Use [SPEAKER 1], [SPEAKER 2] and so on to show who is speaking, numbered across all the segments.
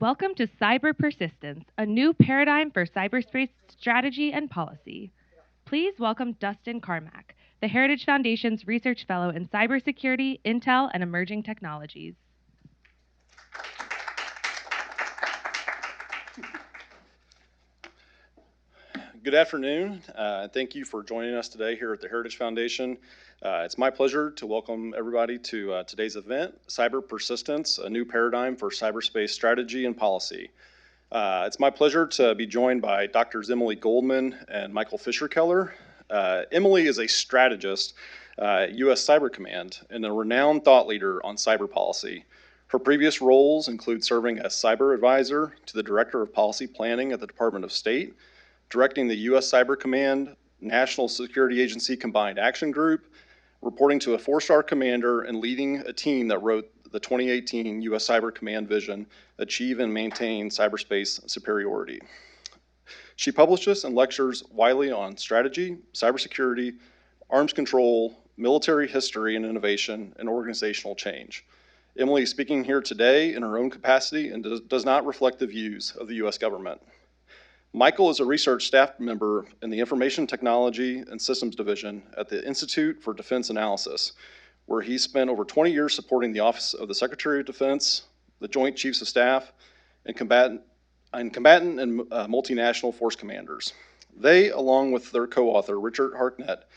[SPEAKER 1] Welcome to Cyber Persistence, a new paradigm for cyberspace strategy and policy. Please welcome Dustin Carmack, the Heritage Foundation's Research Fellow in Cybersecurity, Intel, and Emerging Technologies.
[SPEAKER 2] Good afternoon, and thank you for joining us today here at the Heritage Foundation. It's my pleasure to welcome everybody to today's event, Cyber Persistence, a new paradigm for cyberspace strategy and policy. It's my pleasure to be joined by Drs. Emily Goldman and Michael Fischerkeller. Emily is a strategist at U.S. Cyber Command and a renowned thought leader on cyber policy. Her previous roles include serving as cyber advisor to the Director of Policy Planning at the Department of State, directing the U.S. Cyber Command National Security Agency Combined Action Group, reporting to a four-star commander, and leading a team that wrote the 2018 U.S. Cyber Command vision, Achieve and Maintain Cyberspace Superiority. She publishes and lectures widely on strategy, cybersecurity, arms control, military history and innovation, and organizational change. Emily is speaking here today in her own capacity and does not reflect the views of the U.S. government. Michael is a research staff member in the Information Technology and Systems Division at the Institute for Defense Analysis, where he spent over 20 years supporting the Office of the Secretary of Defense, the Joint Chiefs of Staff, and combatant and multinational force commanders. They, along with their co-author, Richard Harknett,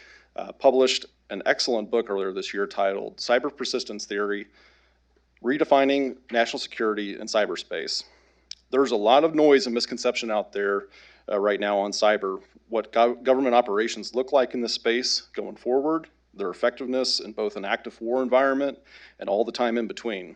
[SPEAKER 2] published an excellent book earlier this year titled Cyber Persistence Theory, Redefining National Security in Cyberspace. There's a lot of noise and misconception out there right now on cyber, what government operations look like in this space going forward, their effectiveness in both an active war environment and all the time in between.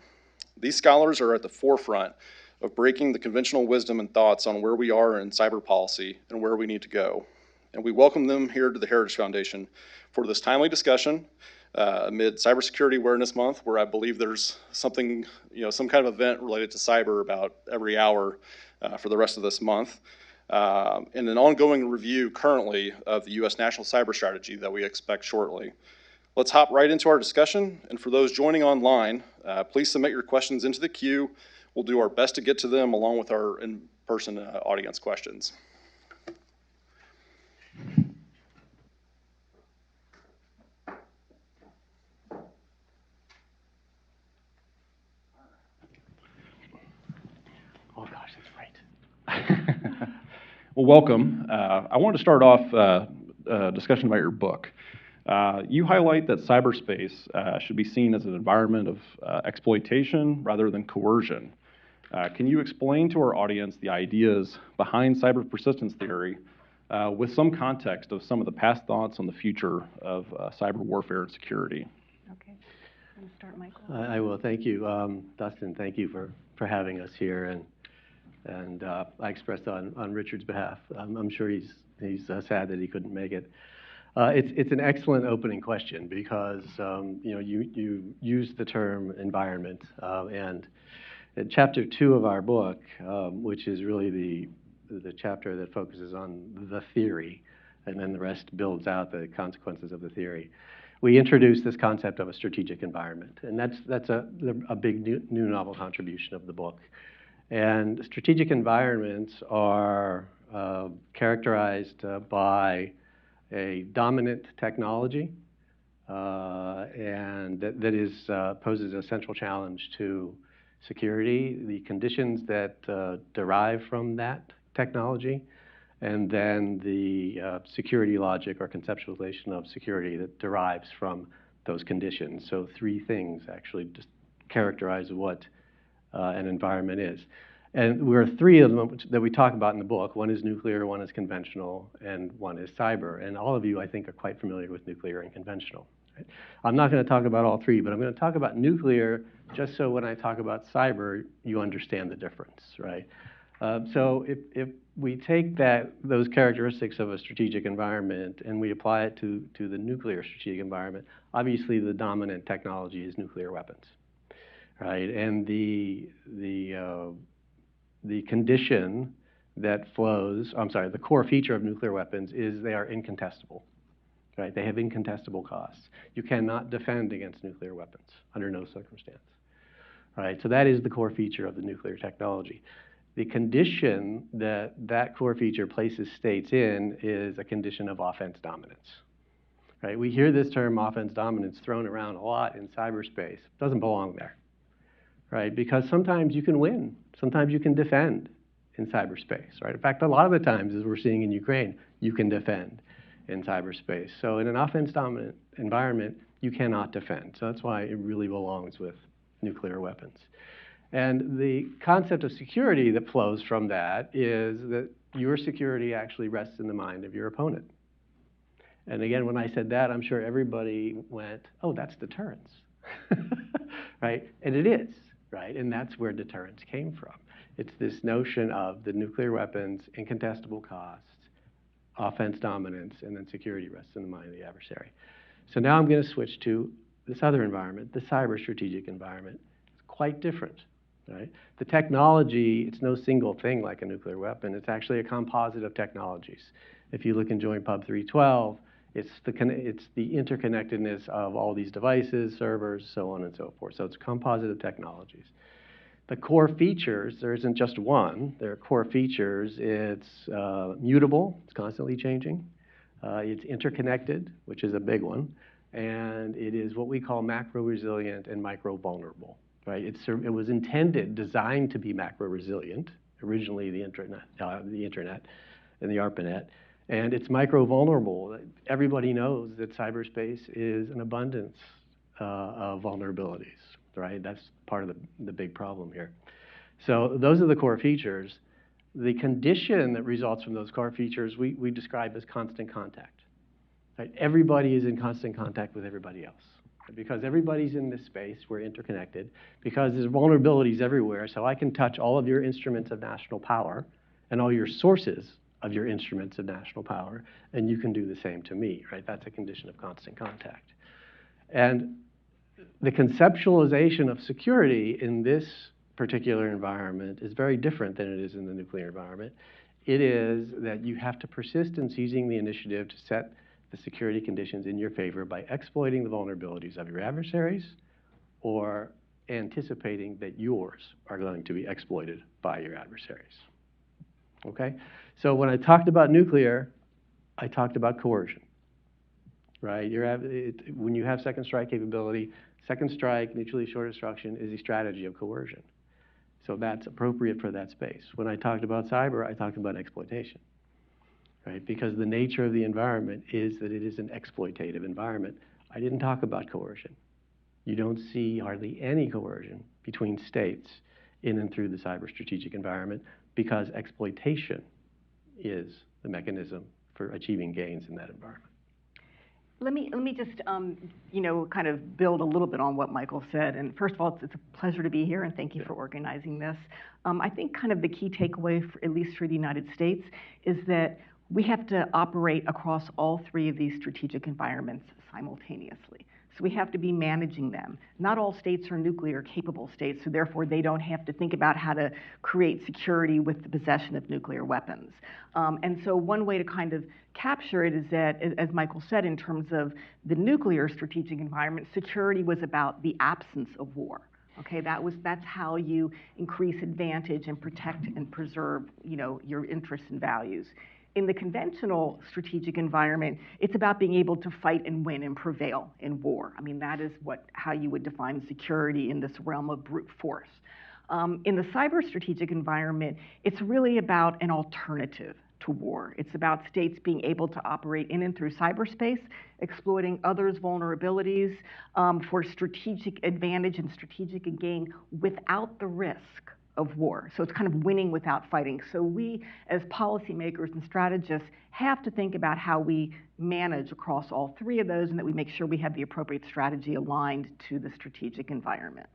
[SPEAKER 2] These scholars are at the forefront of breaking the conventional wisdom and thoughts on where we are in cyber policy and where we need to go. And we welcome them here to the Heritage Foundation for this timely discussion amid Cybersecurity Awareness Month, where I believe there's something, some kind of event related to cyber about every hour for the rest of this month, and an ongoing review currently of the U.S. National Cyber Strategy that we expect shortly. Let's hop right into our discussion, and for those joining online, please submit your questions into the queue. We'll do our best to get to them along with our in-person audience questions.
[SPEAKER 3] Oh gosh, that's right. Well, welcome. I want to start off a discussion about your book. You highlight that cyberspace should be seen as an environment of exploitation rather than coercion. Can you explain to our audience the ideas behind cyber persistence theory with some context of some of the past thoughts on the future of cyber warfare and security?
[SPEAKER 4] Okay, I'm going to start, Michael.
[SPEAKER 5] I will. Thank you, Dustin. Thank you for having us here, and I expressed on Richard's behalf. I'm sure he's sad that he couldn't make it. It's an excellent opening question because you used the term environment, and in chapter 2 of our book, which is really the chapter that focuses on the theory, and then the rest builds out the consequences of the theory. We introduce this concept of a strategic environment, and that's a big new novel contribution of the book. And strategic environments are characterized by a dominant technology, and that poses a central challenge to security, the conditions that derive from that technology, and then the security logic or conceptualization of security that derives from those conditions. So 3 things actually just characterize what an environment is. And there are 3 of them that we talk about in the book. One is nuclear, one is conventional, and one is cyber. And all of you, I think, are quite familiar with nuclear and conventional. Right? I'm not going to talk about all 3, but I'm going to talk about nuclear just so when I talk about cyber, you understand the difference, right? So if we take those characteristics of a strategic environment and we apply it to the nuclear strategic environment, obviously the dominant technology is nuclear weapons, right? And the condition that flows, the core feature of nuclear weapons is they are incontestable, right? They have incontestable costs. You cannot defend against nuclear weapons under no circumstance. right? So that is the core feature of the nuclear technology. The condition that that core feature places states in is a condition of offense dominance, right? We hear this term offense dominance thrown around a lot in cyberspace. It doesn't belong there, right? Because sometimes you can win, sometimes you can defend in cyberspace, right? In fact, a lot of the times, as we're seeing in Ukraine, you can defend in cyberspace. So in an offense dominant environment, you cannot defend. So that's why it really belongs with nuclear weapons. And the concept of security that flows from that is that your security actually rests in the mind of your opponent. And again, when I said that, I'm sure everybody went, oh, that's deterrence, right? And it is, right? And that's where deterrence came from. It's this notion of the nuclear weapons, incontestable costs, offense dominance, and then security rests in the mind of the adversary. So now I'm going to switch to this other environment, the cyber strategic environment. It's quite different, right? The technology, it's no single thing like a nuclear weapon. It's actually a composite of technologies. If you look in Joint Pub 312, it's the interconnectedness of all these devices, servers, so on and so forth. So it's a composite of technologies. The core features, there isn't just one. There are core features. It's mutable, it's constantly changing. It's interconnected, which is a big one. And it is what we call macro-resilient and micro-vulnerable, right? It was intended, designed to be macro-resilient, originally the internet and the ARPANET. And it's micro-vulnerable. Everybody knows that cyberspace is an abundance of vulnerabilities, right? That's part of the big problem here. So those are the core features. The condition that results from those core features we describe as constant contact. Right? Everybody is in constant contact with everybody else. Because everybody's in this space, we're interconnected. Because there's vulnerabilities everywhere, so I can touch all of your instruments of national power and all your sources of your instruments of national power, and you can do the same to me, right? That's a condition of constant contact. And the conceptualization of security in this particular environment is very different than it is in the nuclear environment. It is that you have to persist in seizing the initiative to set the security conditions in your favor by exploiting the vulnerabilities of your adversaries or anticipating that yours are going to be exploited by your adversaries. Okay? So when I talked about nuclear, I talked about coercion, right? When you have second strike capability, second strike, mutually assured destruction is a strategy of coercion. So that's appropriate for that space. When I talked about cyber, I talked about exploitation, right? Because the nature of the environment is that it is an exploitative environment. I didn't talk about coercion. You don't see hardly any coercion between states in and through the cyber strategic environment because exploitation is the mechanism for achieving gains in that environment.
[SPEAKER 4] Let me just, kind of build a little bit on what Michael said. And first of all, it's a pleasure to be here, and thank you for organizing this. I think kind of the key takeaway, at least for the United States, is that we have to operate across all three of these strategic environments simultaneously. So we have to be managing them. Not all states are nuclear capable states, so therefore they don't have to think about how to create security with the possession of nuclear weapons. And so one way to kind of capture it is that, as Michael said, in terms of the nuclear strategic environment, security was about the absence of war. Okay, that's how you increase advantage and protect and preserve, your interests and values. In the conventional strategic environment, it's about being able to fight and win and prevail in war. I mean, that is how you would define security in this realm of brute force. In the cyber strategic environment, it's really about an alternative to war. It's about states being able to operate in and through cyberspace, exploiting others' vulnerabilities for strategic advantage and strategic gain without the risk of war. So it's kind of winning without fighting. So we, as policymakers and strategists, have to think about how we manage across all three of those and that we make sure we have the appropriate strategy aligned to the strategic environment.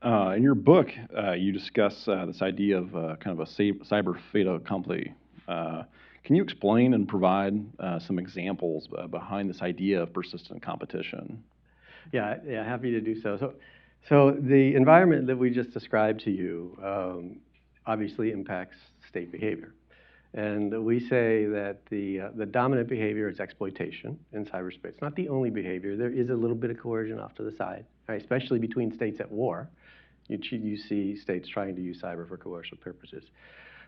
[SPEAKER 3] In your book, you discuss this idea of kind of a cyber fait accompli. Can you explain and provide some examples behind this idea of persistent competition?
[SPEAKER 5] Yeah, happy to do so. So the environment that we just described to you obviously impacts state behavior. And we say that the dominant behavior is exploitation in cyberspace. Not the only behavior. There is a little bit of coercion off to the side, right? Especially between states at war. You see states trying to use cyber for coercive purposes.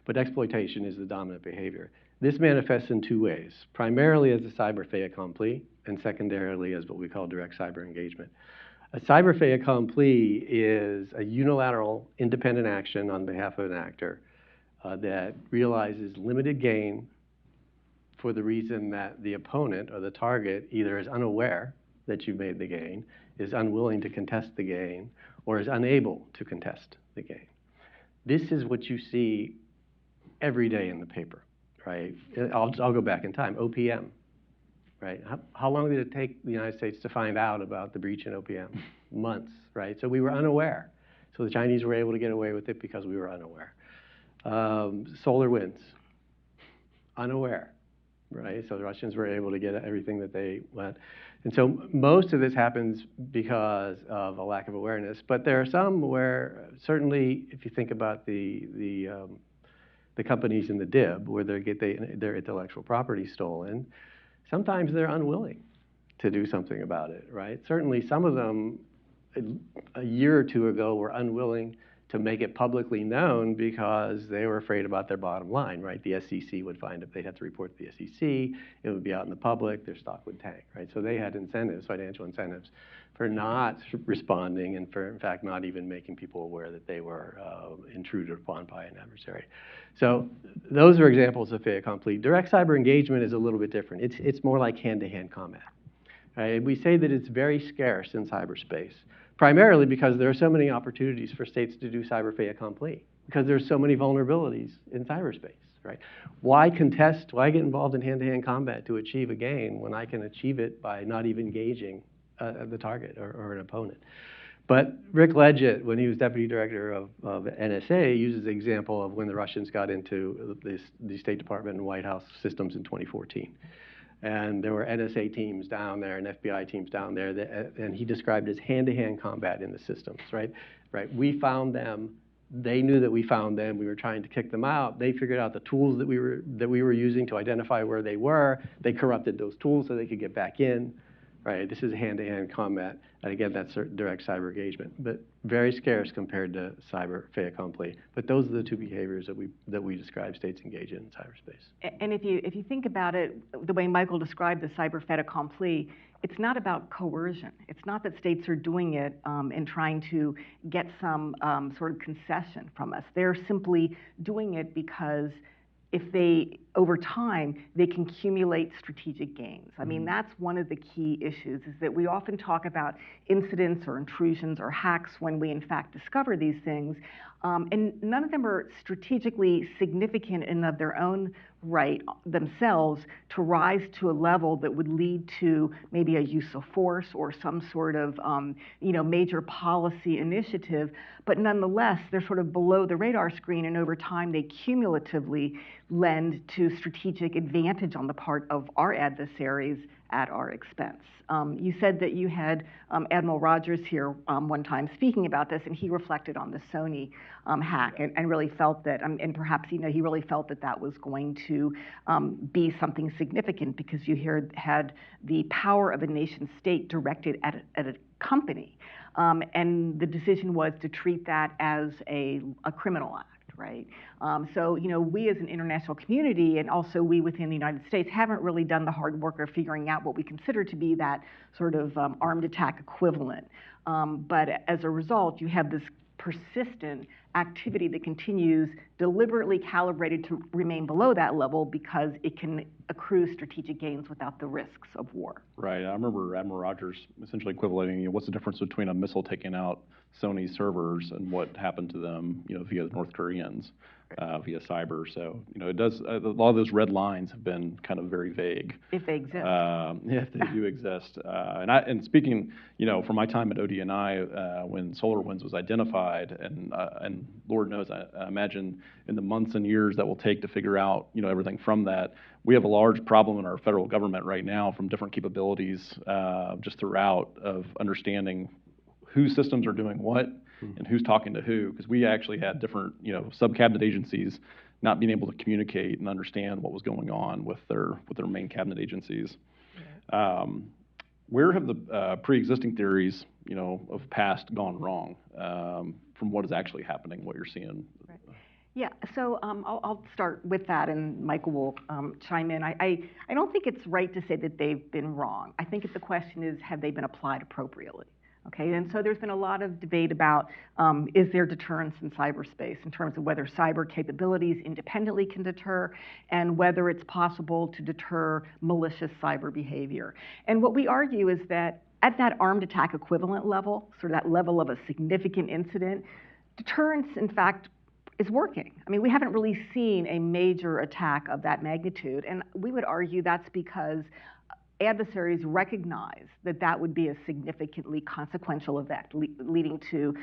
[SPEAKER 5] But exploitation is the dominant behavior. This manifests in two ways, primarily as a cyber fait accompli, and secondarily as what we call direct cyber engagement. A cyber fait accompli is a unilateral, independent action on behalf of an actor that realizes limited gain for the reason that the opponent or the target either is unaware that you've made the gain, is unwilling to contest the gain, or is unable to contest the gain. This is what you see every day in the paper, right? I'll go back in time, OPM, right? How long did it take the United States to find out about the breach in OPM? Months, right? So we were unaware. So the Chinese were able to get away with it because we were unaware. Solar winds, unaware, right? So the Russians were able to get everything that they want. And so most of this happens because of a lack of awareness. But there are some where, certainly, if you think about the companies in the DIB, where they get their intellectual property stolen, sometimes they're unwilling to do something about it, right? Certainly some of them, a year or two ago, were unwilling to make it publicly known because they were afraid about their bottom line, right? The SEC would find if they'd have to report to the SEC, it would be out in the public, their stock would tank, right? So they had incentives, financial incentives, for not responding and for, in fact, not even making people aware that they were intruded upon by an adversary. So those are examples of fait accompli. Direct cyber engagement is a little bit different. It's more like hand-to-hand combat. Right? We say that it's very scarce in cyberspace, primarily because there are so many opportunities for states to do cyber fait accompli, because there's so many vulnerabilities in cyberspace, right? Why contest, why get involved in hand-to-hand combat to achieve a gain when I can achieve it by not even engaging the target or an opponent? But Rick Leggett, when he was deputy director of NSA, uses the example of when the Russians got into the State Department and White House systems in 2014. And there were NSA teams down there and FBI teams down there, and he described it as hand-to-hand combat in the systems, right? Right. We found them. They knew that we found them. We were trying to kick them out. They figured out the tools that we were using to identify where they were. They corrupted those tools so they could get back in. Right. This is hand-to-hand combat, and again, that's direct cyber engagement, but very scarce compared to cyber fait accompli. But those are the two behaviors that we describe states engage in cyberspace.
[SPEAKER 4] And if you think about it, the way Michael described the cyber fait accompli, it's not about coercion. It's not that states are doing it and trying to get some sort of concession from us. They're simply doing it because if they, over time, they can accumulate strategic gains. I mean, that's one of the key issues, is that we often talk about incidents or intrusions or hacks when we in fact discover these things, and none of them are strategically significant in of their own right themselves to rise to a level that would lead to maybe a use of force or some sort of major policy initiative, but nonetheless, they're sort of below the radar screen, and over time they cumulatively lend to strategic advantage on the part of our adversaries at our expense. You said that you had Admiral Rogers here one time speaking about this, and he reflected on the Sony hack and really felt that, and perhaps he really felt that that was going to be something significant, because you had the power of a nation state directed at a company, and the decision was to treat that as a criminal act. Right. So, we as an international community, and also we within the United States, haven't really done the hard work of figuring out what we consider to be that sort of armed attack equivalent. But as a result, you have this persistent activity that continues, deliberately calibrated to remain below that level because it can accrue strategic gains without the risks of war.
[SPEAKER 3] Right. I remember Admiral Rogers essentially equivalent, what's the difference between a missile taking out Sony servers and what happened to them, via the North Koreans, via cyber. So, it does, a lot of those red lines have been kind of very vague.
[SPEAKER 4] If they exist.
[SPEAKER 3] If they do exist. And speaking, from my time at ODNI, when SolarWinds was identified, and Lord knows, I imagine in the months and years that will take to figure out, everything from that, we have a large problem in our federal government right now from different capabilities just throughout of understanding whose systems are doing what and who's talking to who, because we actually had different, sub-cabinet agencies not being able to communicate and understand what was going on with their main cabinet agencies. Where have the pre-existing theories, of past gone wrong from what is actually happening, what you're seeing?
[SPEAKER 4] Right. Yeah, so I'll start with that, and Michael will chime in. I don't think it's right to say that they've been wrong. I think the question is, have they been applied appropriately? Okay, and so there's been a lot of debate about is there deterrence in cyberspace in terms of whether cyber capabilities independently can deter and whether it's possible to deter malicious cyber behavior. And what we argue is that at that armed attack equivalent level, sort of that level of a significant incident, deterrence, in fact, is working. I mean, we haven't really seen a major attack of that magnitude, and we would argue that's because adversaries recognize that that would be a significantly consequential event, leading to,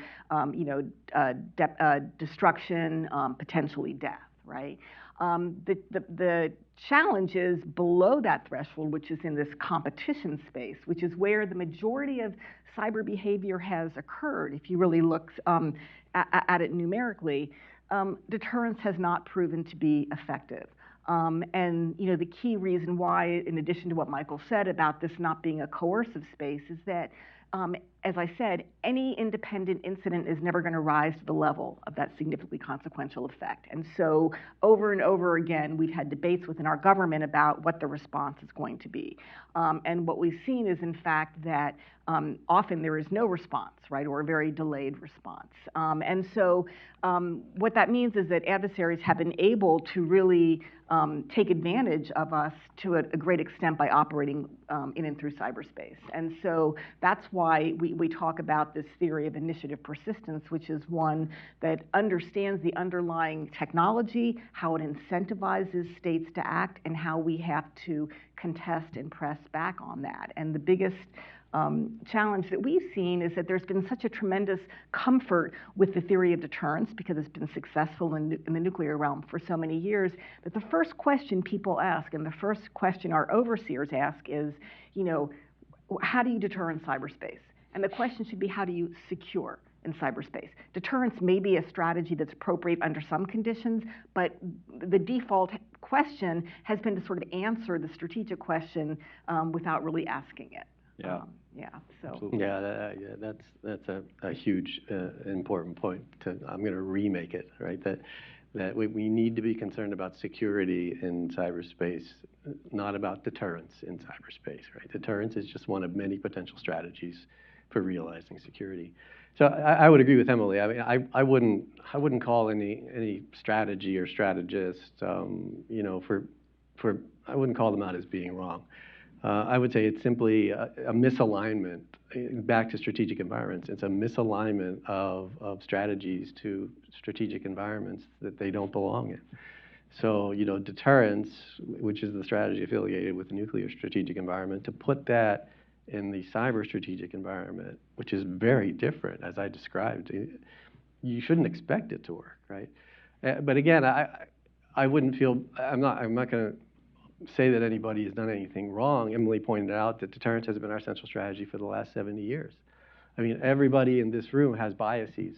[SPEAKER 4] destruction, potentially death, right? The challenge is below that threshold, which is in this competition space, which is where the majority of cyber behavior has occurred. If you really look at it numerically, deterrence has not proven to be effective. And the key reason why, in addition to what Michael said about this not being a coercive space, is that, as I said, any independent incident is never going to rise to the level of that significantly consequential effect. And so over and over again, we've had debates within our government about what the response is going to be. And what we've seen is, in fact, that often there is no response, right, or a very delayed response. And so what that means is that adversaries have been able to really take advantage of us to a great extent by operating in and through cyberspace. And so that's why we talk about this theory of initiative persistence, which is one that understands the underlying technology, how it incentivizes states to act, and how we have to contest and press back on that. And the biggest challenge that we've seen is that there's been such a tremendous comfort with the theory of deterrence because it's been successful in the nuclear realm for so many years, that the first question people ask and the first question our overseers ask is, how do you deter in cyberspace? And the question should be, how do you secure in cyberspace? Deterrence may be a strategy that's appropriate under some conditions, but the default question has been to sort of answer the strategic question without really asking it.
[SPEAKER 3] Yeah.
[SPEAKER 4] So.
[SPEAKER 3] Absolutely.
[SPEAKER 5] That's a huge important point. I'm going to remake it, right? That we need to be concerned about security in cyberspace, not about deterrence in cyberspace, right? Deterrence is just one of many potential strategies for realizing security. So I would agree with Emily. I mean, I wouldn't call any strategy or strategist, I wouldn't call them out as being wrong. I would say it's simply a misalignment, back to strategic environments. It's a misalignment of strategies to strategic environments that they don't belong in. So, deterrence, which is the strategy affiliated with the nuclear strategic environment, to put that in the cyber strategic environment, which is very different, as I described, you shouldn't expect it to work, right? But again, I wouldn't feel, I'm not going to say that anybody has done anything wrong. Emily pointed out that deterrence has been our central strategy for the last 70 years. I mean, everybody in this room has biases,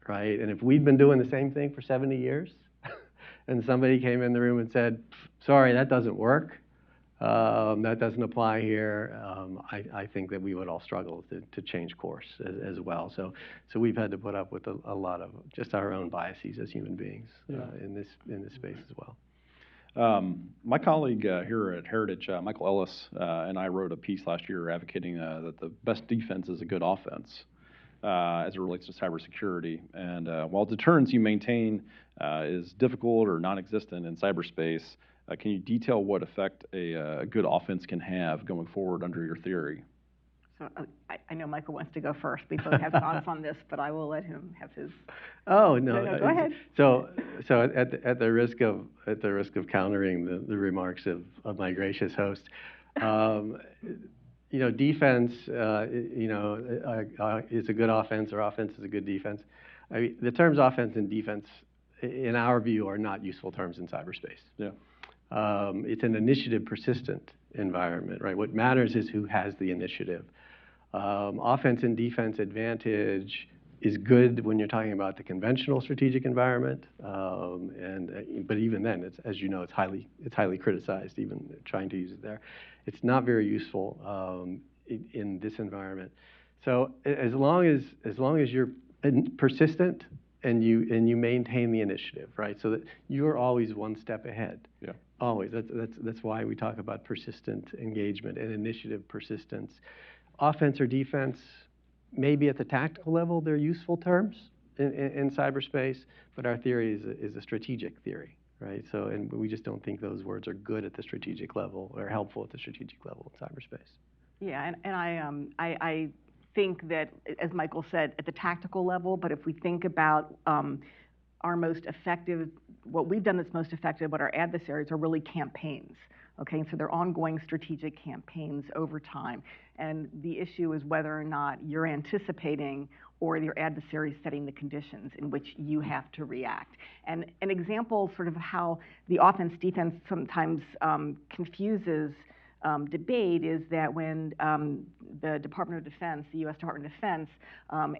[SPEAKER 5] right? And if we'd been doing the same thing for 70 years, and somebody came in the room and said, sorry, that doesn't work, that doesn't apply here, I think that we would all struggle to change course as well. So we've had to put up with a lot of just our own biases as human beings in this space as well.
[SPEAKER 3] My colleague here at Heritage, Michael Ellis, and I wrote a piece last year advocating that the best defense is a good offense as it relates to cybersecurity. And while deterrence you maintain is difficult or non-existent in cyberspace, can you detail what effect a good offense can have going forward under your theory?
[SPEAKER 4] So I know Michael wants to go first. We both have thoughts on this, but I will let him have his.
[SPEAKER 5] Oh no!
[SPEAKER 4] Go ahead.
[SPEAKER 5] So at the risk of countering the remarks of my gracious host, defense, is a good offense, or offense is a good defense. I mean, the terms offense and defense, in our view, are not useful terms in cyberspace.
[SPEAKER 3] Yeah.
[SPEAKER 5] It's an initiative persistent environment, right? What matters is who has the initiative. Offense and defense advantage is good when you're talking about the conventional strategic environment, but even then, as you know, it's highly criticized. Even trying to use it there, it's not very useful in this environment. So as long as you're persistent and you maintain the initiative, right? So that you're always one step ahead.
[SPEAKER 3] Yeah.
[SPEAKER 5] Always. That's why we talk about persistent engagement and initiative persistence. Offense or defense, maybe at the tactical level, they're useful terms in cyberspace, but our theory is a strategic theory, right? So, and we just don't think those words are good at the strategic level or helpful at the strategic level in cyberspace.
[SPEAKER 4] Yeah, and I think that, as Michael said, at the tactical level, but if we think about our most effective, what we've done that's most effective, what our adversaries are really campaigns. Okay, so they're ongoing strategic campaigns over time. And the issue is whether or not you're anticipating or your adversary setting the conditions in which you have to react. And an example sort of how the offense-defense sometimes confuses debate is that when the Department of Defense, the U.S. Department of Defense,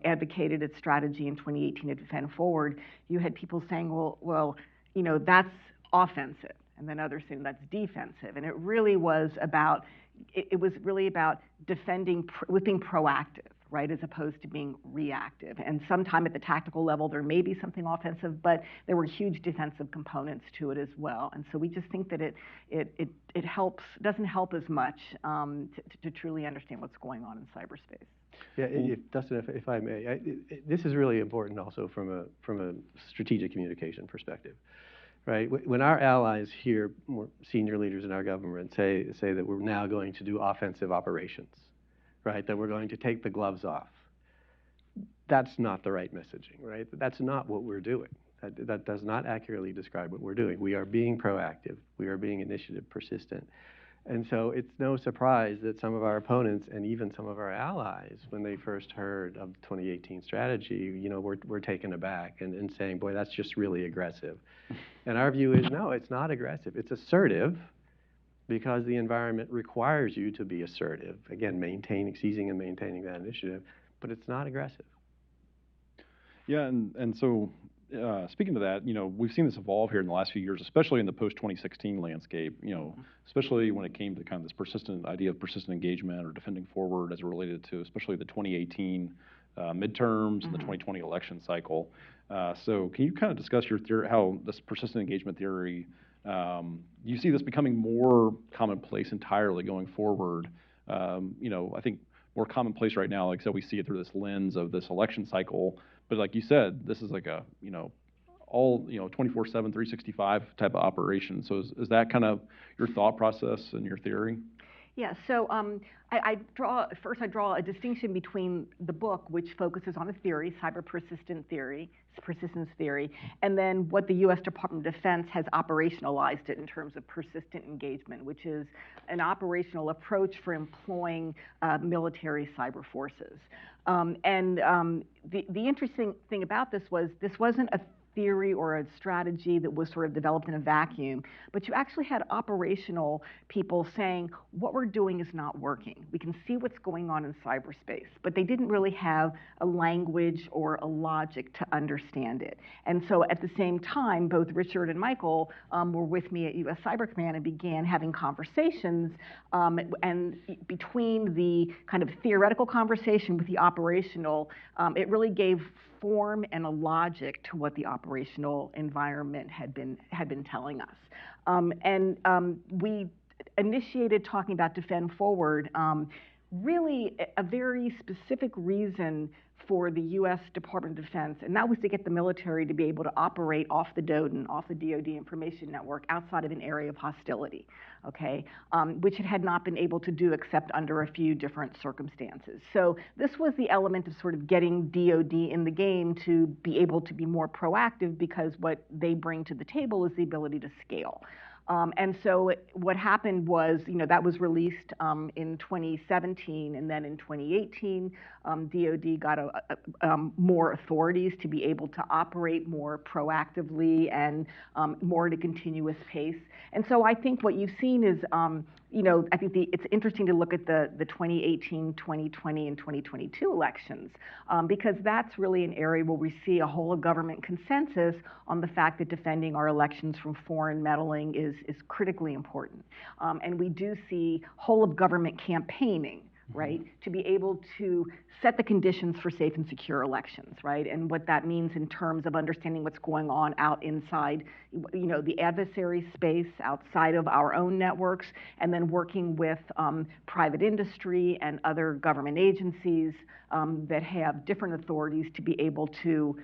[SPEAKER 4] advocated its strategy in 2018 to defend forward, you had people saying, well, you know, that's offensive. And then others saying that's defensive. And it really was about, it was really about defending, with being proactive, right, as opposed to being reactive. And sometime at the tactical level, there may be something offensive, but there were huge defensive components to it as well. And so we just think that it helps, doesn't help as much to truly understand what's going on in cyberspace.
[SPEAKER 5] Yeah, Dustin, if I may, this is really important also from a strategic communication perspective. Right. When our allies here, more senior leaders in our government, say that we're now going to do offensive operations, right? That we're going to take the gloves off. That's not the right messaging, right? That's not what we're doing. That does not accurately describe what we're doing. We are being proactive. We are being initiative persistent. And so it's no surprise that some of our opponents and even some of our allies, when they first heard of the 2018 strategy, you know, were taken aback and saying, boy, that's just really aggressive. And our view is, no, it's not aggressive. It's assertive because the environment requires you to be assertive. Again, seizing and maintaining that initiative, but it's not aggressive.
[SPEAKER 3] Yeah, and so speaking to that, you know, we've seen this evolve here in the last few years, especially in the post-2016 landscape, you know, especially when it came to kind of this persistent idea of persistent engagement or defending forward as it related to especially the 2018 midterms and the 2020 election cycle. So can you kind of discuss your theory, how this persistent engagement theory, you see this becoming more commonplace entirely going forward? You know, I think more commonplace right now, like I said, we see it through this lens of this election cycle. But like you said, this is like a, you know, all, you know, 24/7, 365 type of operation. So is that kind of your thought process and your theory?
[SPEAKER 4] Yeah, so I draw a distinction between the book, which focuses on a theory, cyber persistence theory, and then what the U.S. Department of Defense has operationalized it in terms of persistent engagement, which is an operational approach for employing military cyber forces. The interesting thing about this wasn't a theory or a strategy that was sort of developed in a vacuum, but you actually had operational people saying, what we're doing is not working. We can see what's going on in cyberspace, but they didn't really have a language or a logic to understand it. And so at the same time, both Richard and Michael were with me at US Cyber Command and began having conversations, and between the kind of theoretical conversation with the operational, it really gave form and a logic to what the operational environment had been telling us. We initiated talking about Defend Forward, really a very specific reason for the U.S. Department of Defense, and that was to get the military to be able to operate off the DoD, off the DoD information network, outside of an area of hostility, okay, which it had not been able to do except under a few different circumstances. So this was the element of sort of getting DoD in the game to be able to be more proactive, because what they bring to the table is the ability to scale. And so what happened was, you know, that was released in 2017, and then in 2018, DoD got more authorities to be able to operate more proactively and more at a continuous pace. And so I think what you've seen is I think it's interesting to look at the 2018, 2020, and 2022 elections, because that's really an area where we see a whole of government consensus on the fact that defending our elections from foreign meddling is critically important. And we do see whole of government campaigning, right, to be able to set the conditions for safe and secure elections, right, and what that means in terms of understanding what's going on out inside, the adversary space outside of our own networks, and then working with private industry and other government agencies that have different authorities to be able to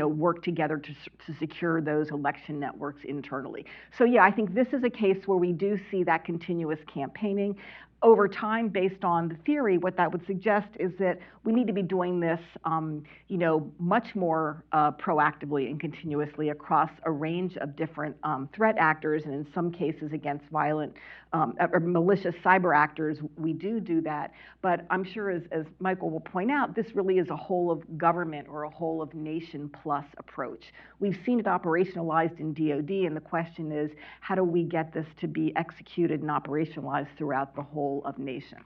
[SPEAKER 4] work together to secure those election networks internally. So yeah, I think this is a case where we do see that continuous campaigning. Over time, based on the theory, what that would suggest is that we need to be doing this, much more proactively and continuously across a range of different threat actors, and in some cases against violent or malicious cyber actors, we do that. But I'm sure, as Michael will point out, this really is a whole of government or a whole of nation plus approach. We've seen it operationalized in DoD, and the question is, how do we get this to be executed and operationalized throughout the whole of nation?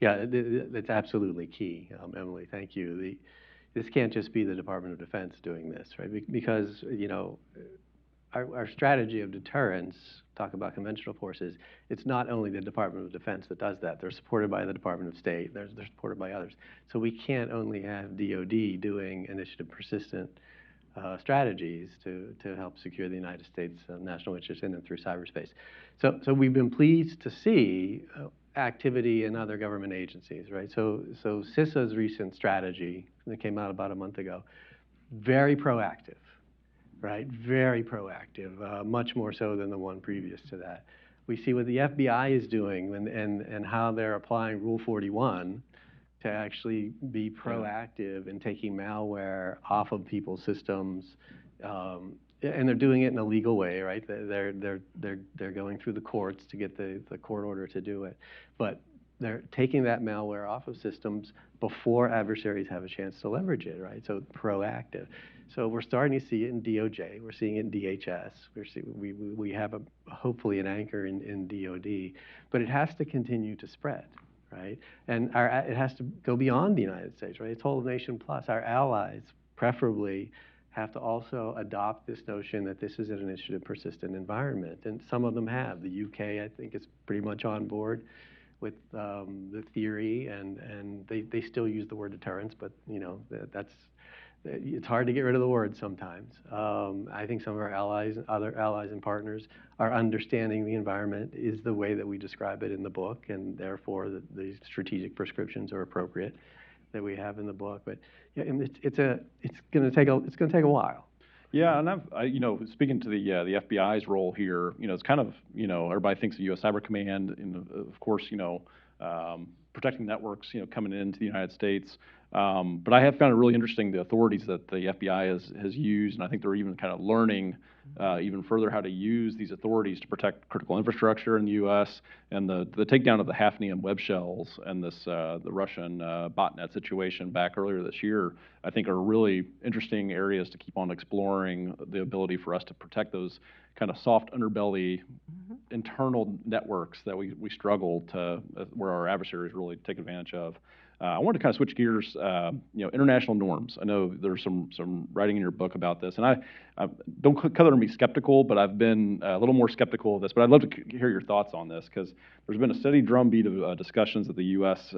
[SPEAKER 5] Yeah, that's absolutely key, Emily. Thank you. This can't just be the Department of Defense doing this, right? Because our strategy of deterrence, talk about conventional forces, it's not only the Department of Defense that does that. They're supported by the Department of State. They're supported by others. So we can't only have DoD doing initiative persistent strategies to help secure the United States national interest in and through cyberspace. So we've been pleased to see activity in other government agencies, right? So CISA's recent strategy that came out about a month ago, very proactive, right? Very proactive, much more so than the one previous to that. We see what the FBI is doing and how they're applying Rule 41 to actually be proactive in taking malware off of people's systems, and they're doing it in a legal way, right? They're going through the courts to get the court order to do it, but they're taking that malware off of systems before adversaries have a chance to leverage it, right? So proactive. So we're starting to see it in DOJ. We're seeing it in DHS. We have hopefully an anchor in DOD, but it has to continue to spread, right? And it has to go beyond the United States, right? It's whole nation plus. Our allies, preferably, have to also adopt this notion that this is an initiative persistent environment. And some of them have. The UK, I think, is pretty much on board with the theory, and they still use the word deterrence, but it's hard to get rid of the word sometimes. I think some of our allies, other allies and partners, are understanding the environment is the way that we describe it in the book, and therefore the strategic prescriptions are appropriate that we have in the book. But yeah, it's going to take a while.
[SPEAKER 3] Yeah, and speaking to the FBI's role here, it's kind of, everybody thinks of U.S. Cyber Command, and of course, protecting networks, coming into the United States. But I have found it really interesting the authorities that the FBI has used, and I think they're even kind of learning even further how to use these authorities to protect critical infrastructure in the U.S. and the takedown of the Hafnium web shells and the Russian botnet situation back earlier this year, I think are really interesting areas to keep on exploring the ability for us to protect those kind of soft underbelly internal networks that we struggle to, where our adversaries really take advantage of. I wanted to kind of switch gears, international norms. I know there's some writing in your book about this, and I don't color me skeptical, but I've been a little more skeptical of this. But I'd love to hear your thoughts on this, because there's been a steady drumbeat of discussions that the U.S.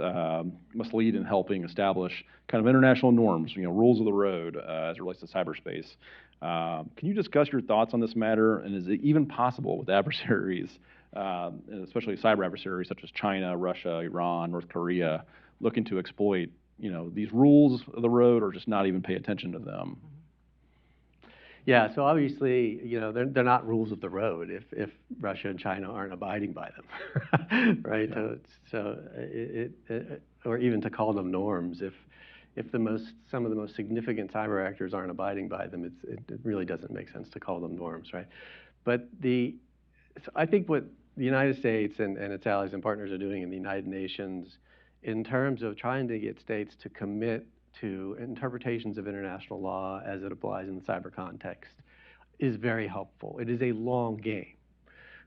[SPEAKER 3] Must lead in helping establish kind of international norms, rules of the road as it relates to cyberspace. Can you discuss your thoughts on this matter, and is it even possible with adversaries, and especially cyber adversaries such as China, Russia, Iran, North Korea, looking to exploit, these rules of the road, or just not even pay attention to them?
[SPEAKER 5] Yeah, so obviously, they're not rules of the road if Russia and China aren't abiding by them, right? Yeah. Or even to call them norms, if some of the most significant cyber actors aren't abiding by them, it really doesn't make sense to call them norms, right? But so I think what the United States and its allies and partners are doing in the United Nations in terms of trying to get states to commit to interpretations of international law as it applies in the cyber context is very helpful. It is a long game,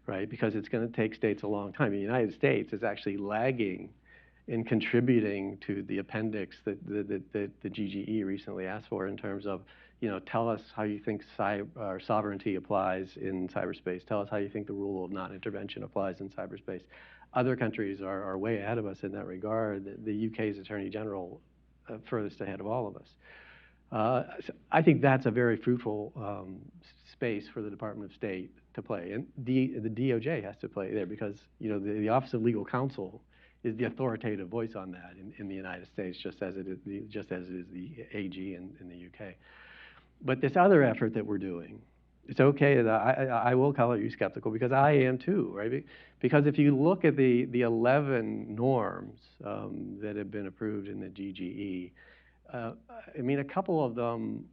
[SPEAKER 5] right? Because it's going to take states a long time. The United States is actually lagging in contributing to the appendix that the GGE recently asked for in terms of, tell us how you think sovereignty applies in cyberspace. Tell us how you think the rule of non-intervention applies in cyberspace. Other countries are way ahead of us in that regard. The UK's Attorney General furthest ahead of all of us. So I think that's a very fruitful space for the Department of State to play, and the DOJ has to play there because the Office of Legal Counsel is the authoritative voice on that in the United States, just as it is the AG in the UK. But this other effort that we're doing, it's okay that I will call you skeptical because I am too, right? Because if you look at the 11 norms that have been approved in the GGE, I mean, a couple of them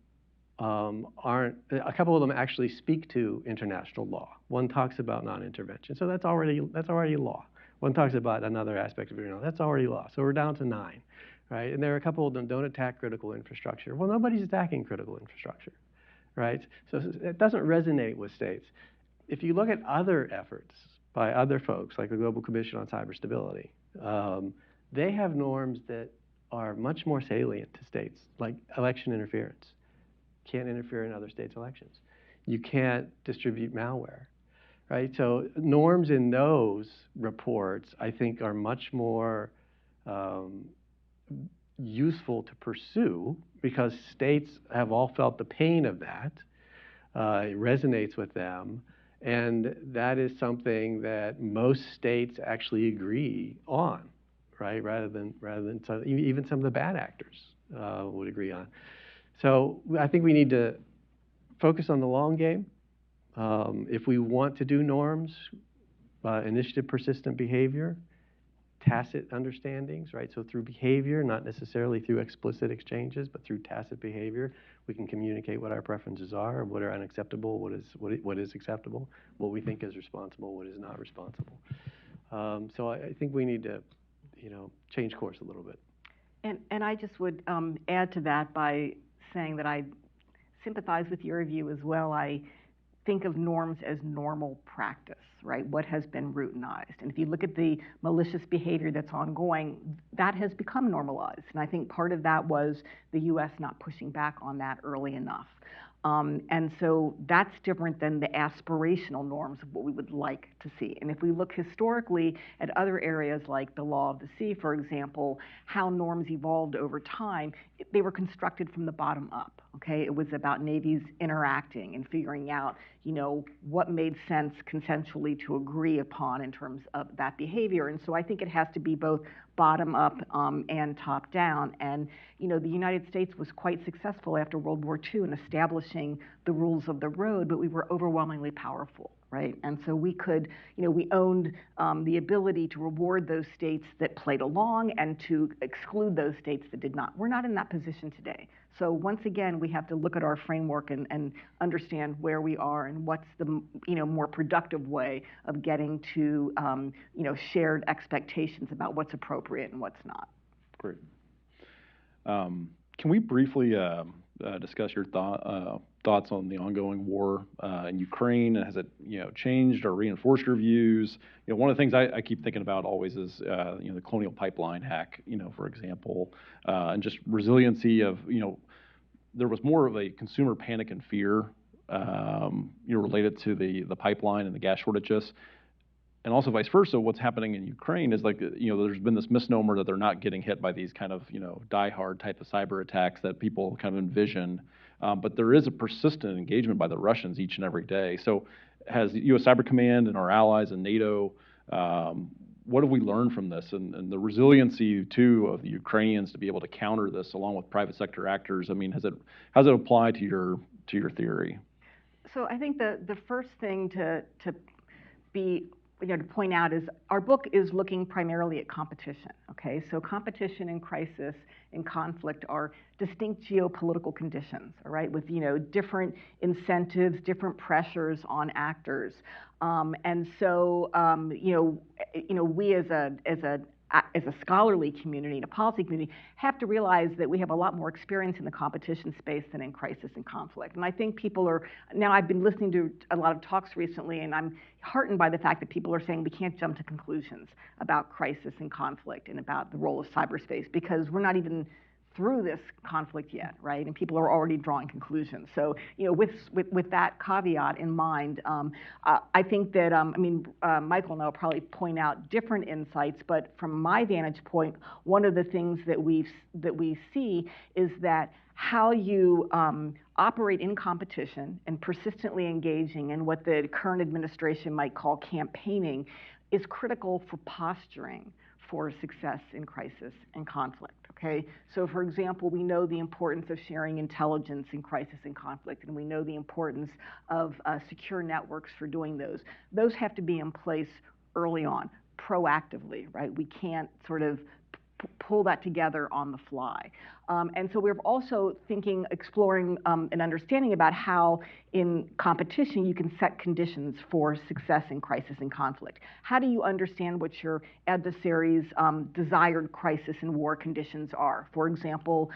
[SPEAKER 5] actually speak to international law. One talks about non-intervention, so that's already law. One talks about another aspect of it, that's already law. So we're down to 9, right? And there are a couple of them don't attack critical infrastructure. Well, nobody's attacking critical infrastructure, right? So it doesn't resonate with states. If you look at other efforts by other folks, like the Global Commission on Cyber Stability, they have norms that are much more salient to states, like election interference. Can't interfere in other states' elections. You can't distribute malware. Right? So norms in those reports, I think, are much more useful to pursue because states have all felt the pain of that. It resonates with them. And that is something that most states actually agree on, right? Rather than even some of the bad actors would agree on. So I think we need to focus on the long game. If we want to do norms, initiative persistent behavior, tacit understandings, right? So through behavior, not necessarily through explicit exchanges, but through tacit behavior, we can communicate what our preferences are, what are unacceptable, what is acceptable, what we think is responsible, what is not responsible. So I think we need to, change course a little bit.
[SPEAKER 4] And I just would add to that by saying that I sympathize with your view as well. I think of norms as normal practice, right? What has been routinized. And if you look at the malicious behavior that's ongoing, that has become normalized. And I think part of that was the US not pushing back on that early enough. And so that's different than the aspirational norms of what we would like to see. And if we look historically at other areas like the law of the sea, for example, how norms evolved over time, they were constructed from the bottom up, okay? It was about navies interacting and figuring out, what made sense consensually to agree upon in terms of that behavior. And so I think it has to be both bottom up and top down. And the United States was quite successful after World War II in establishing the rules of the road, but we were overwhelmingly powerful, right? And so we could, we owned the ability to reward those states that played along and to exclude those states that did not. We're not in that position today. So once again, we have to look at our framework and understand where we are and what's the more productive way of getting to shared expectations about what's appropriate and what's not.
[SPEAKER 3] Great. Can we briefly discuss your thoughts on the ongoing war in Ukraine? Has it changed or reinforced your views? One of the things I keep thinking about always is the Colonial Pipeline hack, for example, and just resiliency of there was more of a consumer panic and fear related to the pipeline and the gas shortages. And also vice versa, what's happening in Ukraine is there's been this misnomer that they're not getting hit by these kind of, die-hard type of cyber attacks that people kind of envision. But there is a persistent engagement by the Russians each and every day. So has U.S. Cyber Command and our allies and NATO, what have we learned from this? And the resiliency, too, of the Ukrainians to be able to counter this along with private sector actors, I mean, how does it apply to your theory?
[SPEAKER 4] So I think the first thing to point out is our book is looking primarily at competition, okay? So competition and crisis and conflict are distinct geopolitical conditions, all right, with, different incentives, different pressures on actors. And so, we as an as a scholarly community and a policy community, have to realize that we have a lot more experience in the competition space than in crisis and conflict. And I think people are, now I've been listening to a lot of talks recently, and I'm heartened by the fact that people are saying we can't jump to conclusions about crisis and conflict and about the role of cyberspace, because we're not even through this conflict yet, right? And people are already drawing conclusions. So, with that caveat in mind, I think that, Michael and I will probably point out different insights, but from my vantage point, one of the things that we see is that how you operate in competition and persistently engaging in what the current administration might call campaigning is critical for posturing for success in crisis and conflict. Okay, so for example, we know the importance of sharing intelligence in crisis and conflict, and we know the importance of secure networks for doing those. Those have to be in place early on, proactively, right? We can't sort of pull that together on the fly. And so we're also exploring and understanding about how in competition you can set conditions for success in crisis and conflict. How do you understand what your adversaries' desired crisis and war conditions are? For example,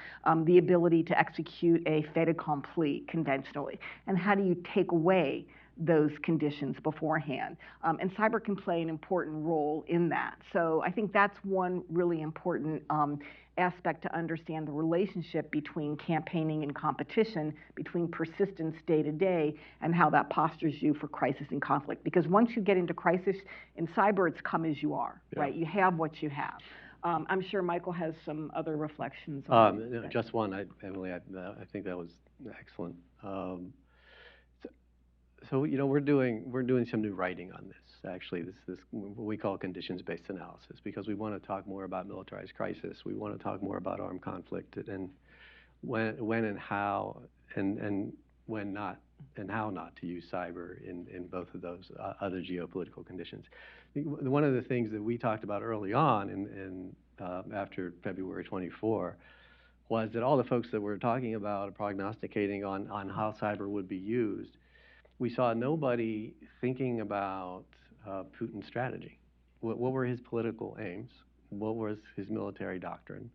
[SPEAKER 4] the ability to execute a fait accompli conventionally. And how do you take away those conditions beforehand? And cyber can play an important role in that. So I think that's one really important aspect to understand the relationship between campaigning and competition, between persistence day to day, and how that postures you for crisis and conflict. Because once you get into crisis in cyber, it's come as you are, right? You have what you have. I'm sure Michael has some other reflections on
[SPEAKER 5] no, just one, Emily, I think that was excellent. So we're doing some new writing on this. Actually, this what we call conditions-based analysis, because we want to talk more about militarized crisis. We want to talk more about armed conflict and when and how and when not and how not to use cyber in both of those other geopolitical conditions. One of the things that we talked about early on in after February 24 was that all the folks that were talking about prognosticating on how cyber would be used, we saw nobody thinking about Putin's strategy. What were his political aims? What was his military doctrine?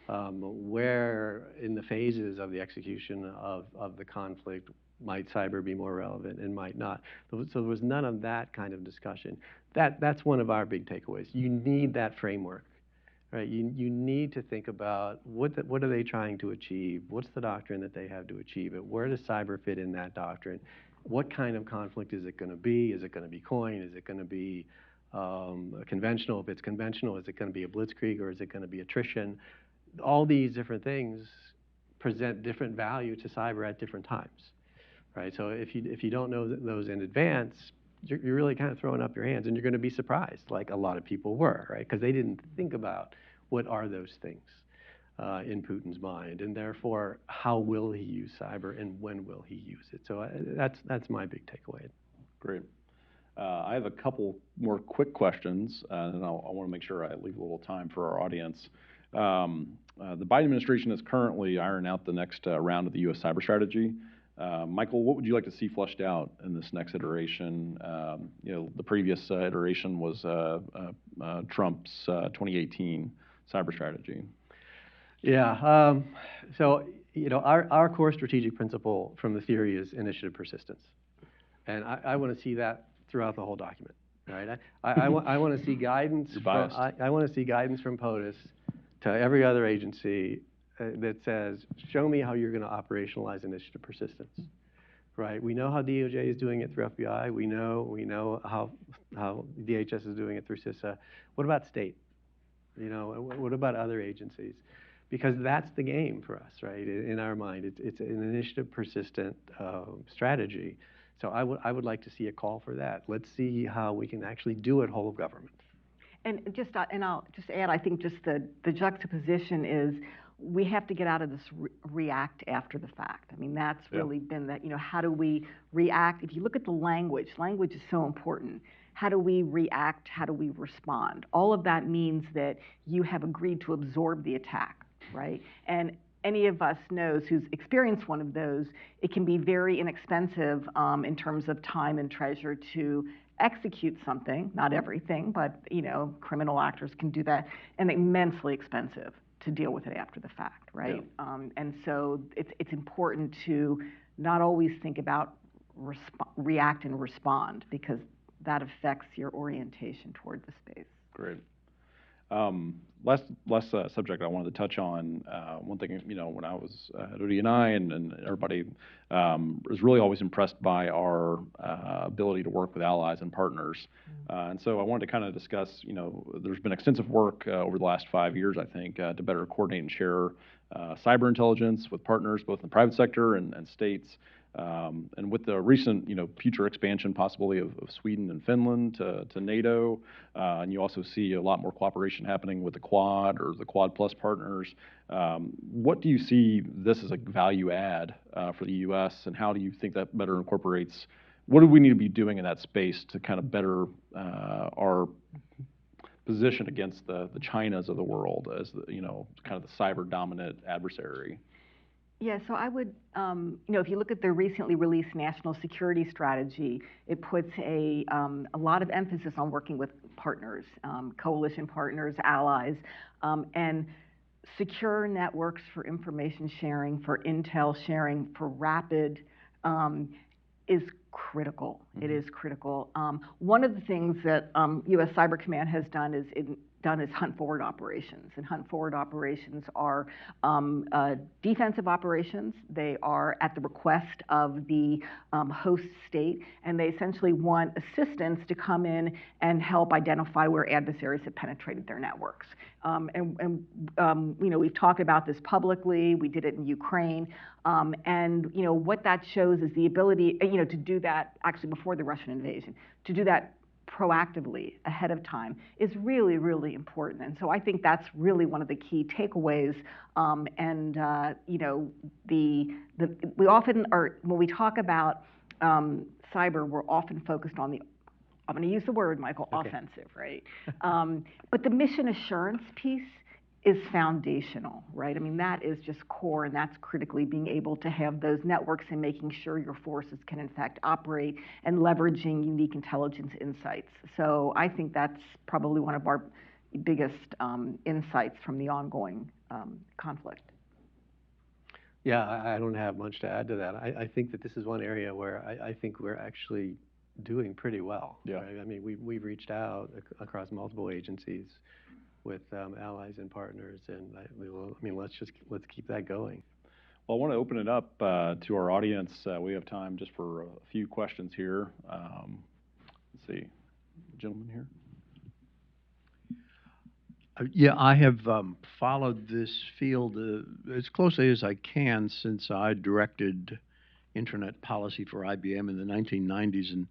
[SPEAKER 5] Where in the phases of the execution of the conflict might cyber be more relevant and might not? So there was none of that kind of discussion. That's one of our big takeaways. You need that framework, right? You need to think about what are they trying to achieve? What's the doctrine that they have to achieve it? Where does cyber fit in that doctrine? What kind of conflict is it going to be? Is it going to be coin? Is it going to be conventional? If it's conventional, is it going to be a blitzkrieg or is it going to be attrition? All these different things present different value to cyber at different times, right? So if you don't know those in advance, you're really kind of throwing up your hands, and you're going to be surprised, like a lot of people were, right? Because they didn't think about what are those things in Putin's mind, and therefore, how will he use cyber and when will he use it? So that's my big takeaway.
[SPEAKER 3] Great. I have a couple more quick questions, and I want to make sure I leave a little time for our audience. The Biden administration is currently ironing out the next round of the U.S. cyber strategy. Michael, what would you like to see fleshed out in this next iteration? The previous iteration was Trump's 2018 cyber strategy.
[SPEAKER 5] Yeah. So our core strategic principle from the theory is initiative persistence, and I want to see that throughout the whole document. Right. I want to see guidance. I want to see guidance from POTUS to every other agency that says, show me how you're going to operationalize initiative persistence. Right. We know how DOJ is doing it through FBI. We know how DHS is doing it through CISA. What about state? What about other agencies? Because that's the game for us, right? In our mind, it's an initiative persistent strategy. So I would like to see a call for that. Let's see how we can actually do it whole of government.
[SPEAKER 4] And I'll just add, I think just the juxtaposition is we have to get out of this react after the fact. I mean, that's really been that, how do we react? If you look at the language is so important. How do we react? How do we respond? All of that means that you have agreed to absorb the attack, right? And any of us knows who's experienced one of those, it can be very inexpensive in terms of time and treasure to execute something, not everything, but criminal actors can do that, and immensely expensive to deal with it after the fact, right? Yeah. And so it's important to not always think about react and respond, because that affects your orientation toward the space.
[SPEAKER 3] Great. Last subject I wanted to touch on, one thing, when I was at OD&I and everybody was really always impressed by our ability to work with allies and partners. And so I wanted to kind of discuss, there's been extensive work over the last 5 years, I think, to better coordinate and share cyber intelligence with partners, both in the private sector and states. And with the recent, future expansion possibility of Sweden and Finland to NATO, and you also see a lot more cooperation happening with the Quad or the Quad Plus partners. What do you see this as a value add for the U.S., and how do you think that better incorporates? What do we need to be doing in that space to kind of better our position against the Chinas of the world as kind of the cyber dominant adversary?
[SPEAKER 4] Yeah, so I would, if you look at the recently released national security strategy, it puts a lot of emphasis on working with partners, coalition partners, allies, and secure networks for information sharing, for intel sharing, for rapid is critical. Mm-hmm. It is critical. One of the things that U.S. Cyber Command has done is hunt forward operations. And hunt forward operations are defensive operations. They are at the request of the host state, and they essentially want assistance to come in and help identify where adversaries have penetrated their networks. We've talked about this publicly. We did it in Ukraine. And what that shows is the ability, to do that actually before the Russian invasion, to do that proactively ahead of time is really, really important. And so I think that's really one of the key takeaways. We often are, when we talk about cyber, we're often focused on I'm going to use the word, Michael, okay, offensive, right? But the mission assurance piece is foundational, right? I mean, that is just core, and that's critically being able to have those networks and making sure your forces can in fact operate and leveraging unique intelligence insights. So I think that's probably one of our biggest insights from the ongoing conflict.
[SPEAKER 5] Yeah, I don't have much to add to that. I think that this is one area where I think we're actually doing pretty well. Yeah. Right? I mean, we've reached out across multiple agencies with allies and partners, and let's keep that going.
[SPEAKER 3] Well, I want to open it up to our audience. We have time just for a few questions here. Let's see, gentleman here.
[SPEAKER 6] Yeah, I have followed this field as closely as I can since I directed internet policy for IBM in the 1990s, and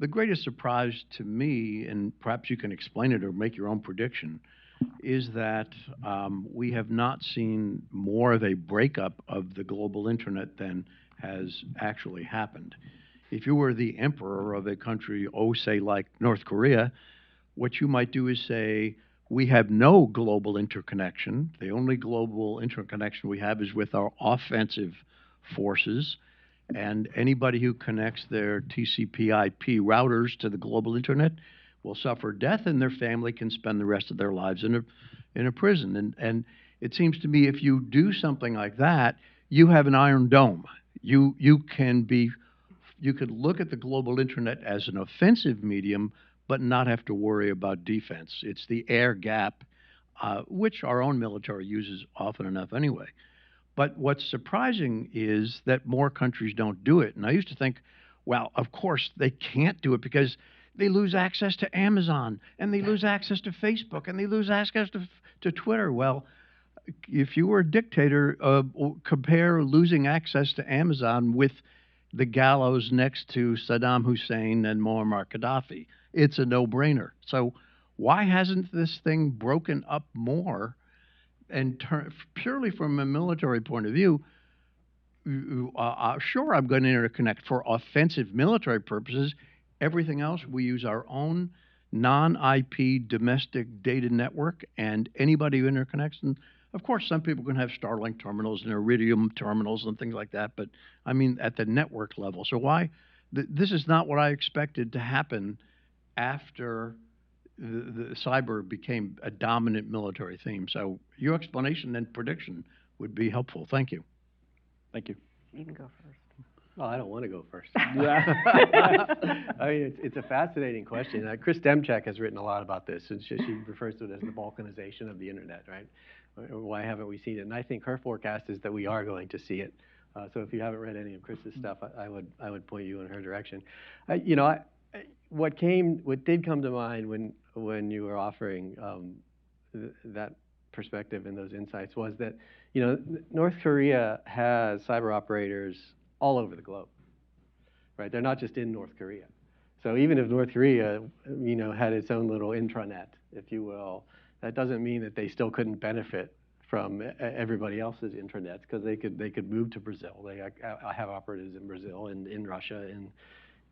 [SPEAKER 6] the greatest surprise to me, and perhaps you can explain it or make your own prediction, is that we have not seen more of a breakup of the global internet than has actually happened. If you were the emperor of a country, say like North Korea, what you might do is say, we have no global interconnection. The only global interconnection we have is with our offensive forces. And anybody who connects their TCP/IP routers to the global internet will suffer death, and their family can spend the rest of their lives in a prison. And it seems to me if you do something like that, you have an iron dome. You could look at the global internet as an offensive medium, but not have to worry about defense. It's the air gap, which our own military uses often enough anyway. But what's surprising is that more countries don't do it. And I used to think, well, of course they can't do it because they lose access to Amazon, and they lose access to Facebook, and they lose access to Twitter. Well, if you were a dictator, compare losing access to Amazon with the gallows next to Saddam Hussein and Muammar Gaddafi. It's a no-brainer. So why hasn't this thing broken up more? And purely from a military point of view, sure, I'm going to interconnect for offensive military purposes. Everything else, we use our own non-IP domestic data network, and anybody who interconnects Of course, some people can have Starlink terminals and Iridium terminals and things like that, but I mean at the network level. So why? This is not what I expected to happen after the cyber became a dominant military theme. So your explanation and prediction would be helpful. Thank you.
[SPEAKER 3] Thank you.
[SPEAKER 4] You can go first.
[SPEAKER 5] Oh, I don't want to go first. I mean, it's a fascinating question. Chris Demchak has written a lot about this, and she refers to it as the balkanization of the internet, right? Why haven't we seen it? And I think her forecast is that we are going to see it. So if you haven't read any of Chris's stuff, I would point you in her direction. What did come to mind when you were offering that perspective and those insights was that North Korea has cyber operators all over the globe, right? They're not just in North Korea. So even if North Korea, had its own little intranet, if you will, that doesn't mean that they still couldn't benefit from everybody else's intranets, because they could move to Brazil. They have operatives in Brazil and in Russia and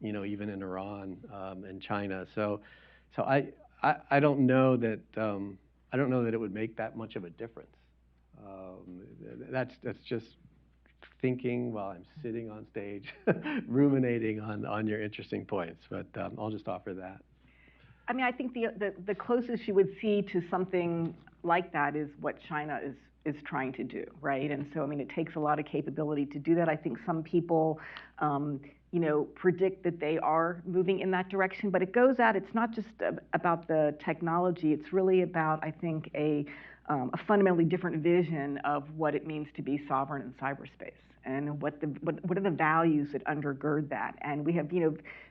[SPEAKER 5] even in Iran and China. So I don't know that it would make that much of a difference. That's just thinking while I'm sitting on stage, ruminating on your interesting points. But I'll just offer that.
[SPEAKER 4] I mean, I think the closest you would see to something like that is what China is trying to do, right? And so, I mean, it takes a lot of capability to do that. I think some people, predict that they are moving in that direction, but it goes out. It's not just about the technology. It's really about, I think, a fundamentally different vision of what it means to be sovereign in cyberspace, and what are the values that undergird that. And we have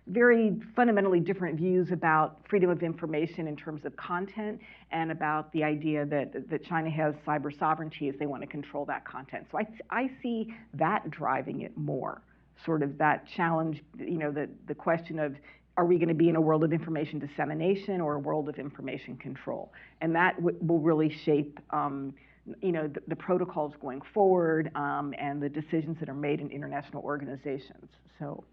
[SPEAKER 4] very fundamentally different views about freedom of information in terms of content, and about the idea that China has cyber sovereignty as they want to control that content. So I see that driving it more, sort of that challenge, the question of, are we going to be in a world of information dissemination or a world of information control? And that will really shape the protocols going forward, and the decisions that are made in international organizations. So,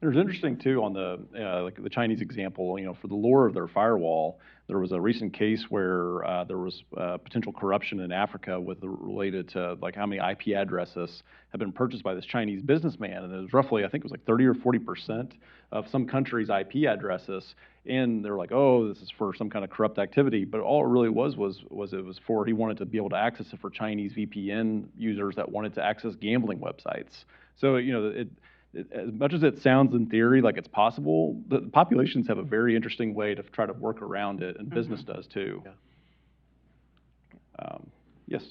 [SPEAKER 3] And it was interesting too on the Chinese example. For the lure of their firewall, there was a recent case where there was potential corruption in Africa related to how many IP addresses have been purchased by this Chinese businessman, and it was roughly, I think it was 30 or 40% of some countries' IP addresses. And they're like, oh, this is for some kind of corrupt activity, but all it really was he wanted to be able to access it for Chinese VPN users that wanted to access gambling websites. So as much as it sounds in theory like it's possible, the populations have a very interesting way to try to work around it, and business does too.
[SPEAKER 5] Yeah.
[SPEAKER 3] Yes.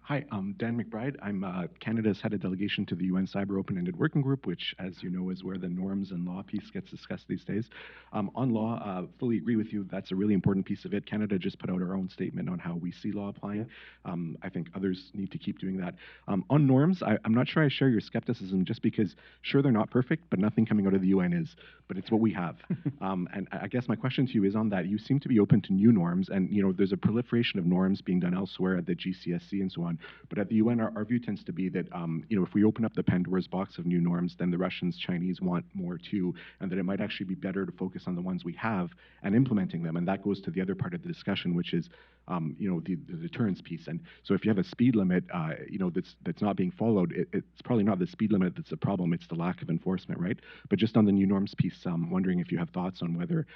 [SPEAKER 7] Hi, I'm Dan McBride. I'm Canada's head of delegation to the UN Cyber Open-Ended Working Group, which, as you know, is where the norms and law piece gets discussed these days. On law, fully agree with you. That's a really important piece of it. Canada just put out our own statement on how we see law applying. Yeah. I think others need to keep doing that. On norms, I'm not sure I share your skepticism, just because, sure, they're not perfect, but nothing coming out of the UN is. But it's what we have. And I guess my question to you is on that. You seem to be open to new norms, and there's a proliferation of norms being done elsewhere at the GCSC and so on. But at the UN, our view tends to be that, if we open up the Pandora's box of new norms, then the Russians, Chinese want more too, and that it might actually be better to focus on the ones we have and implementing them. And that goes to the other part of the discussion, which is, the deterrence piece. And so if you have a speed limit, that's not being followed, it's probably not the speed limit that's the problem, it's the lack of enforcement, right? But just on the new norms piece, I'm wondering if you have thoughts on whether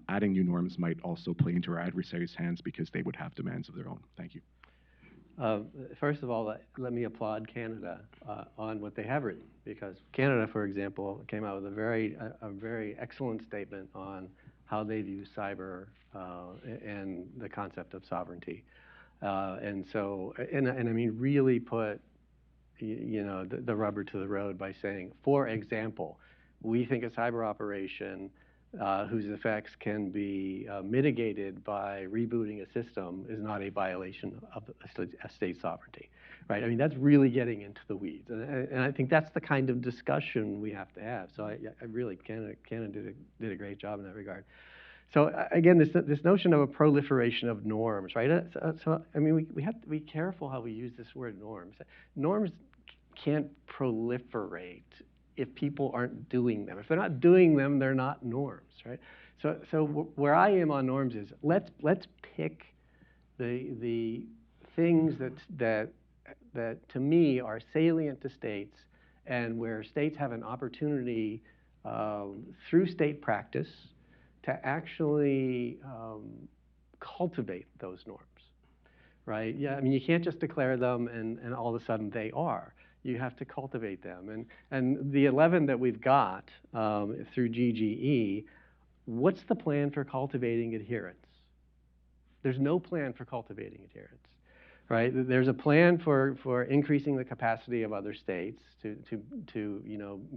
[SPEAKER 7] adding new norms might also play into our adversaries' hands, because they would have demands of their own. Thank you.
[SPEAKER 5] First of all, let me applaud Canada on what they have written, because Canada, for example, came out with a very excellent statement on how they view cyber and the concept of sovereignty, and I mean really put the rubber to the road by saying, for example, we think a cyber operation whose effects can be mitigated by rebooting a system is not a violation of a state sovereignty, right? I mean, that's really getting into the weeds, and I think that's the kind of discussion we have to have. So I really, Canada did a great job in that regard. So again, this notion of a proliferation of norms, right? So I mean, we have to be careful how we use this word norms. Norms can't proliferate if people aren't doing them. If they're not doing them, they're not norms, right? So where I am on norms is let's pick The things that to me are salient to states, and where states have an opportunity through state practice to actually cultivate those norms, right? Yeah, I mean, you can't just declare them and all of a sudden they are. You have to cultivate them. And the 11 that we've got through GGE, what's the plan for cultivating adherence? There's no plan for cultivating adherence, right? There's a plan for increasing the capacity of other states to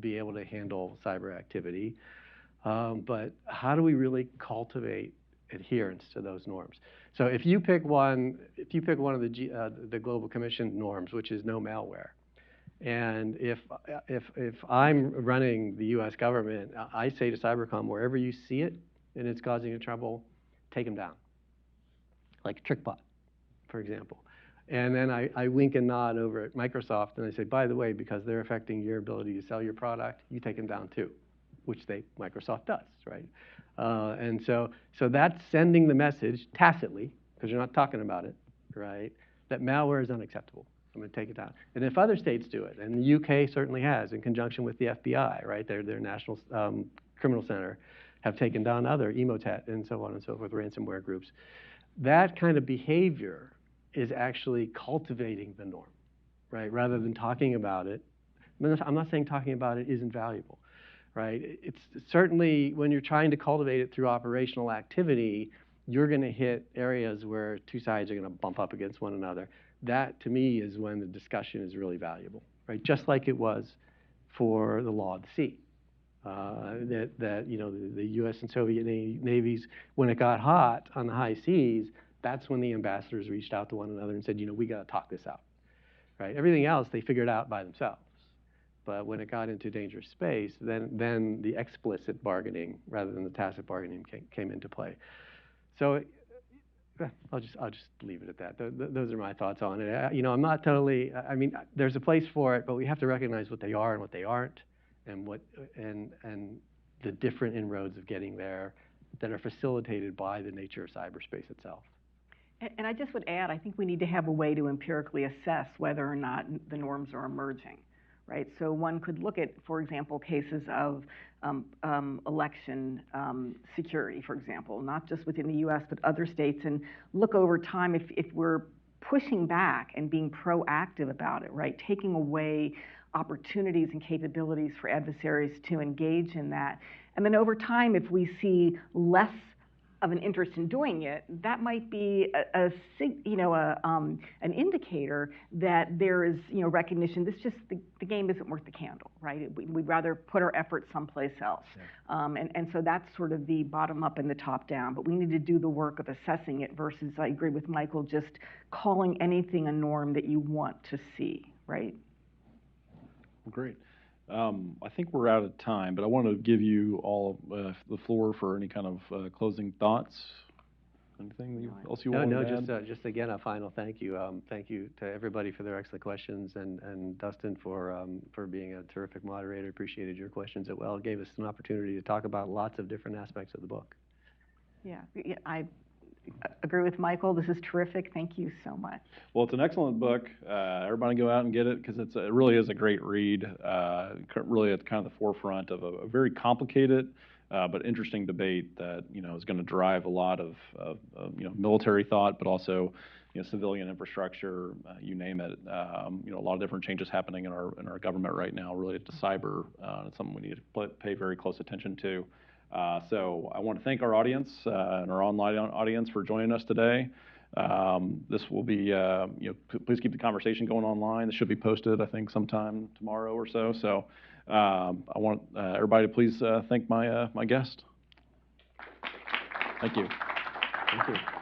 [SPEAKER 5] be able to handle cyber activity. But how do we really cultivate adherence to those norms? So if you pick one of the Global Commission norms, which is no malware, and if I'm running the U.S. government, I say to Cybercom, wherever you see it and it's causing you trouble, take them down, like TrickBot, for example. And then I wink and nod over at Microsoft and I say, by the way, because they're affecting your ability to sell your product, you take them down too, which Microsoft does, right? And so that's sending the message tacitly, because you're not talking about it, right, that malware is unacceptable. I'm going to take it down. And if other states do it, and the UK certainly has, in conjunction with the FBI, right, their National Criminal Center, have taken down other Emotet and so on and so forth, ransomware groups, that kind of behavior is actually cultivating the norm, right, rather than talking about it. I'm not saying talking about it isn't valuable, right? It's certainly, when you're trying to cultivate it through operational activity, you're going to hit areas where two sides are going to bump up against one another. That, to me, is when the discussion is really valuable, right? Just like it was for the law of the sea. The U.S. and Soviet navies, when it got hot on the high seas, that's when the ambassadors reached out to one another and said, we got to talk this out, right? Everything else they figured out by themselves. But when it got into dangerous space, then the explicit bargaining rather than the tacit bargaining came into play. So I'll just leave it at that. Those are my thoughts on it. I'm not totally. I mean, there's a place for it, but we have to recognize what they are and what they aren't, and the different inroads of getting there that are facilitated by the nature of cyberspace itself.
[SPEAKER 4] And I just would add, I think we need to have a way to empirically assess whether or not the norms are emerging, right? So one could look at, for example, cases of election security, for example, not just within the US, but other states, and look over time if we're pushing back and being proactive about it, right? Taking away opportunities and capabilities for adversaries to engage in that. And then over time, if we see less of an interest in doing it, that might be an indicator that there is recognition. This just the game isn't worth the candle, right? We'd rather put our efforts someplace else, and so that's sort of the bottom up and the top down. But we need to do the work of assessing it versus, I agree with Michael, just calling anything a norm that you want to see, right?
[SPEAKER 3] Great. I think we're out of time, but I want to give you all the floor for any kind of closing thoughts. Anything else you want to add?
[SPEAKER 5] No, just again, a final thank you. Thank you to everybody for their excellent questions, and Dustin for being a terrific moderator. Appreciated your questions as well. It gave us an opportunity to talk about lots of different aspects of the book.
[SPEAKER 4] Yeah, I agree with Michael. This is terrific. Thank you so much.
[SPEAKER 3] Well, it's an excellent book. Everybody go out and get it, because it really is a great read. Really at kind of the forefront of a very complicated but interesting debate that is going to drive a lot of military thought, but also civilian infrastructure, you name it. A lot of different changes happening in our government right now related to cyber. It's something we need to pay very close attention to. So I want to thank our audience and our online audience for joining us today. This will be, please keep the conversation going online. This should be posted, I think, sometime tomorrow or so. So I want everybody to please thank my guest. Thank you.
[SPEAKER 5] Thank you.